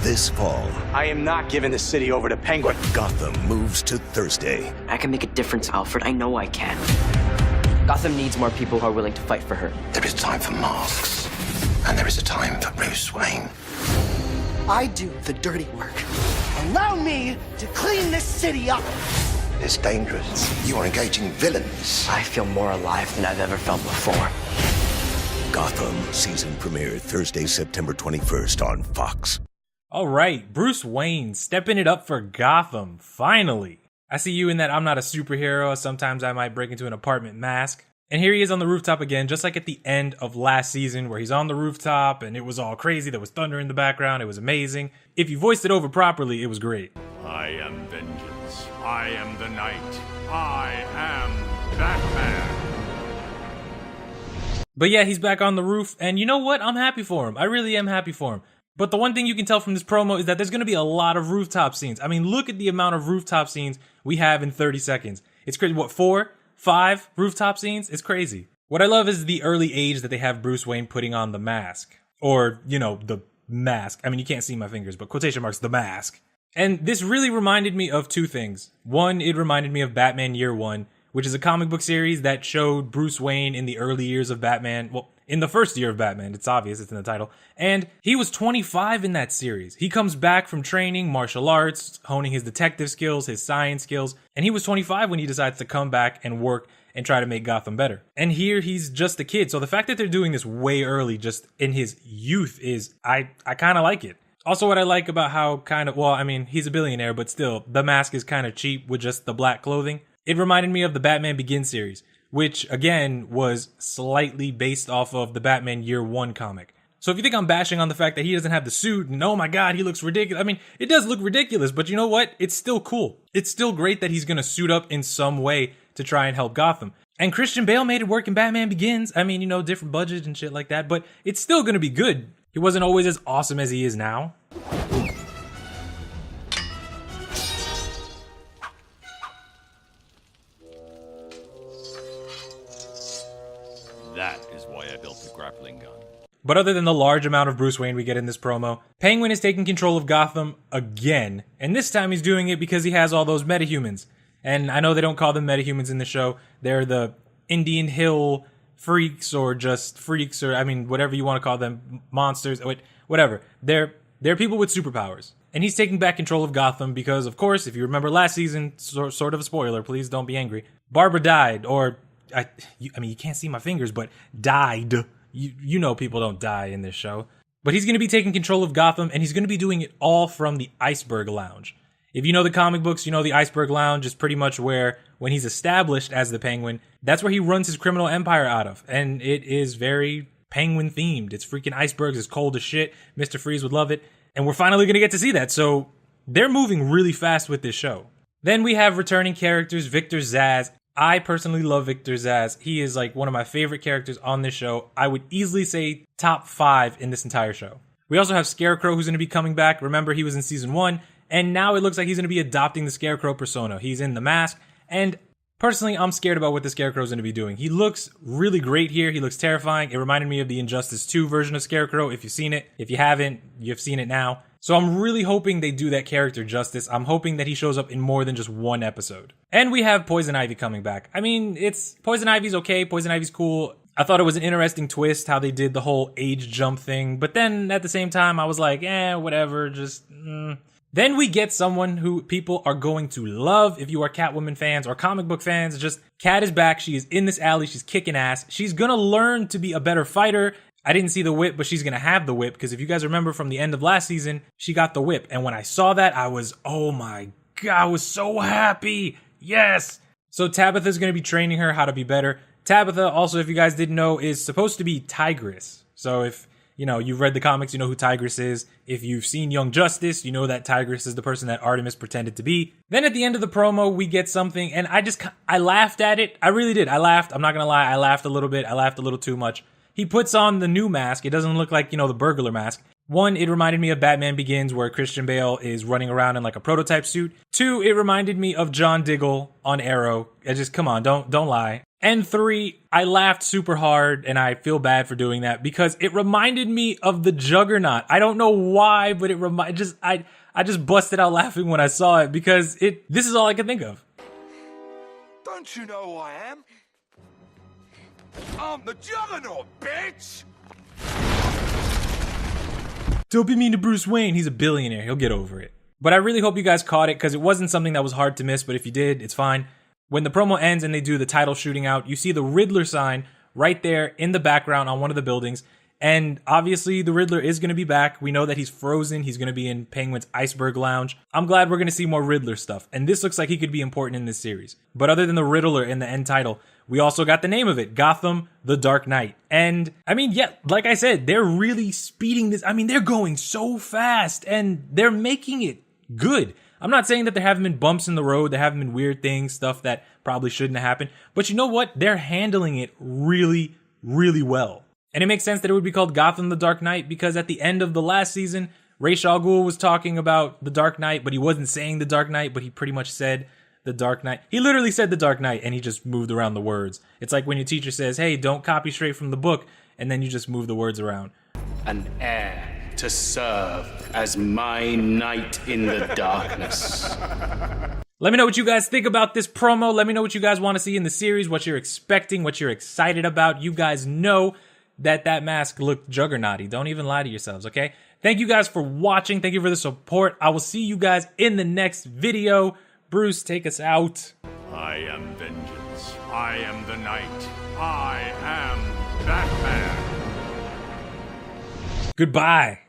This fall, I am not giving the city over to Penguin. Gotham moves to Thursday. I can make a difference, Alfred. I know I can. Gotham needs more people who are willing to fight for her. There is time for masks, and there is a time for Bruce Wayne. I do the dirty work. Allow me to clean this city up. It's dangerous. You are engaging villains. I feel more alive than I've ever felt before. Gotham season premiere Thursday, September 21st on Fox. All right, Bruce Wayne stepping it up for Gotham, finally. I see you in that I'm not a superhero. Sometimes I might break into an apartment mask. And here he is on the rooftop again, just like at the end of last season where he's on the rooftop and it was all crazy. There was thunder in the background. It was amazing. If you voiced it over properly, it was great. I am vengeance. I am the night. I am Batman. But yeah, he's back on the roof. And you know what? I'm happy for him. I really am happy for him. But the one thing you can tell from this promo is that there's going to be a lot of rooftop scenes. I mean, look at the amount of rooftop scenes we have in 30 seconds. It's crazy. What, 4, 5 rooftop scenes? It's crazy. What I love is the early age that they have Bruce Wayne putting on the mask. Or, you know, the mask. I mean, you can't see my fingers, but quotation marks, the mask. And this really reminded me of two things. One, it reminded me of Batman Year One, which is a comic book series that showed Bruce Wayne in the early years of Batman. Well, in the first year of Batman, it's obvious, it's in the title. And he was 25 in that series. He comes back from training, martial arts, honing his detective skills, his science skills, and he was 25 when he decides to come back and work and try to make Gotham better. And here he's just a kid. So the fact that they're doing this way early, just in his youth, is, I kind of like it. Also, what I like about how he's a billionaire, but still, the mask is kind of cheap with just the black clothing. It reminded me of the Batman Begins series, which, again, was slightly based off of the Batman Year One comic. So if you think I'm bashing on the fact that he doesn't have the suit, and oh my god, he looks ridiculous. I mean, it does look ridiculous, but you know what? It's still cool. It's still great that he's going to suit up in some way to try and help Gotham. And Christian Bale made it work in Batman Begins. I mean, you know, different budget and shit like that, but it's still going to be good. He wasn't always as awesome as he is now. That is why I built the grappling gun. But other than the large amount of Bruce Wayne we get in this promo, Penguin is taking control of Gotham again. And this time he's doing it because he has all those metahumans. And I know they don't call them metahumans in the show. They're the Indian Hill freaks or just freaks or, I mean, whatever you want to call them, monsters, whatever. They're people with superpowers. And he's taking back control of Gotham because, of course, if you remember last season, sort of a spoiler, please don't be angry, Barbara died, or I mean, you can't see my fingers, but died. You know people don't die in this show. But he's going to be taking control of Gotham, and he's going to be doing it all from the Iceberg Lounge. If you know the comic books, you know the Iceberg Lounge is pretty much where, when he's established as the Penguin, that's where he runs his criminal empire out of. And it is very Penguin themed. It's freaking icebergs. It's cold as shit. Mr. Freeze would love it. And we're finally going to get to see that. So they're moving really fast with this show. Then we have returning characters, Victor Zsasz. I personally love Victor Zsasz. He is like one of my favorite characters on this show. I would easily say top 5 in this entire show. We also have Scarecrow, who's going to be coming back. Remember, he was in season 1, and now it looks like he's going to be adopting the Scarecrow persona. He's in the mask, and personally, I'm scared about what the Scarecrow's going to be doing. He looks really great here. He looks terrifying. It reminded me of the Injustice 2 version of Scarecrow, if you've seen it. If you haven't, you've seen it now. So I'm really hoping they do that character justice. I'm hoping that he shows up in more than just one episode. And we have Poison Ivy coming back. I mean, Poison Ivy's okay. Poison Ivy's cool. I thought it was an interesting twist how they did the whole age jump thing. But then at the same time, I was like, whatever, Then we get someone who people are going to love if you are Catwoman fans or comic book fans. Just Cat is back. She is in this alley. She's kicking ass. She's going to learn to be a better fighter. I didn't see the whip, but she's going to have the whip, because if you guys remember from the end of last season, she got the whip. And when I saw that, I was, oh my God, I was so happy. Yes. So Tabitha's going to be training her how to be better. Tabitha, also, if you guys didn't know, is supposed to be Tigress. So if, you know, you've read the comics, you know who Tigress is. If you've seen Young Justice, you know that Tigress is the person that Artemis pretended to be. Then at the end of the promo, we get something, and I laughed at it. I really did. I laughed. I'm not going to lie. I laughed a little bit. I laughed a little too much. He puts on the new mask. It doesn't look like, you know, the burglar mask. One, it reminded me of Batman Begins, where Christian Bale is running around in like a prototype suit. Two, it reminded me of John Diggle on Arrow. Come on, don't lie. And three, I laughed super hard, and I feel bad for doing that because it reminded me of the Juggernaut. I don't know why, but I just busted out laughing when I saw it because this is all I could think of. Don't you know who I am? I'm the Juggernaut, bitch! Don't be mean to Bruce Wayne. He's a billionaire. He'll get over it. But I really hope you guys caught it because it wasn't something that was hard to miss, but if you did, it's fine. When the promo ends and they do the title shooting out, you see the Riddler sign right there in the background on one of the buildings. And obviously the Riddler is going to be back. We know that he's frozen. He's going to be in Penguin's Iceberg Lounge. I'm glad we're going to see more Riddler stuff. And this looks like he could be important in this series. But other than the Riddler in the end title, we also got the name of it, Gotham, The Dark Knight. And I mean, yeah, like I said, they're really speeding this. I mean, they're going so fast and they're making it good. I'm not saying that there haven't been bumps in the road, there haven't been weird things, stuff that probably shouldn't have happened. But you know what? They're handling it really, really well. And it makes sense that it would be called Gotham the Dark Knight because at the end of the last season, Ra's al Ghul was talking about the Dark Knight, but he wasn't saying the Dark Knight, but he pretty much said the Dark Knight. He literally said the Dark Knight and he just moved around the words. It's like when your teacher says, hey, don't copy straight from the book, and then you just move the words around. An heir to serve as my knight in the darkness. Let me know what you guys think about this promo. Let me know what you guys want to see in the series, what you're expecting, what you're excited about. You guys know that mask looked juggernauty. Don't even lie to yourselves, okay? Thank you guys for watching. Thank you for the support. I will see you guys in the next video. Bruce, take us out. I am vengeance. I am the night. I am Batman. Goodbye.